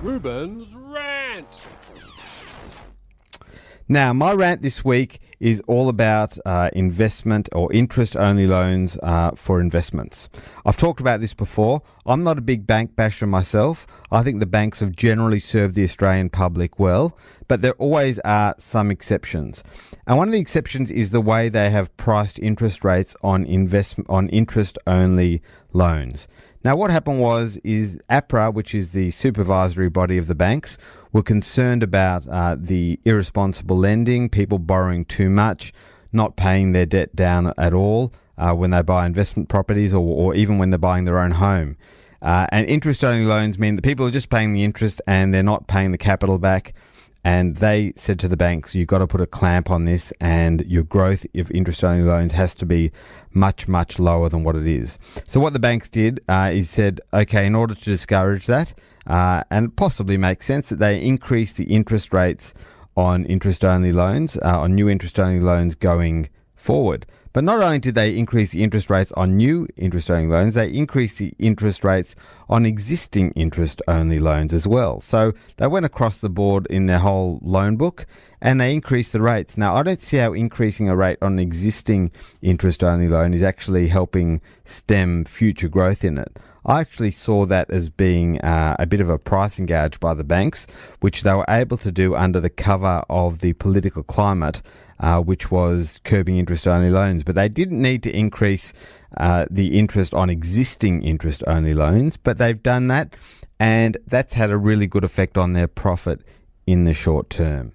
Reuben's rant. Now, my rant this week is all about investment or interest-only loans for investments. I've talked about this before. I'm not a big bank basher myself. I think the banks have generally served the Australian public well, but there always are some exceptions. And one of the exceptions is the way they have priced interest rates on interest-only loans. Now, what happened is APRA, which is the supervisory body of the banks, were concerned about the irresponsible lending, people borrowing too much, not paying their debt down at all when they buy investment properties or even when they're buying their own home. And interest-only loans mean that people are just paying the interest and they're not paying the capital back. And they said to the banks, you've got to put a clamp on this, and your growth of interest-only loans has to be much, much lower than what it is. So what the banks did is said, okay, in order to discourage that, and possibly make sense, that they increased the interest rates on interest-only loans, on new interest-only loans going forward. But not only did they increase the interest rates on new interest-only loans, they increased the interest rates on existing interest-only loans as well. So they went across the board in their whole loan book and they increased the rates. Now, I don't see how increasing a rate on an existing interest-only loan is actually helping stem future growth in it. I actually saw that as being a bit of a pricing gouge by the banks, which they were able to do under the cover of the political climate, which was curbing interest-only loans. But they didn't need to increase the interest on existing interest-only loans, but they've done that, and that's had a really good effect on their profit in the short term.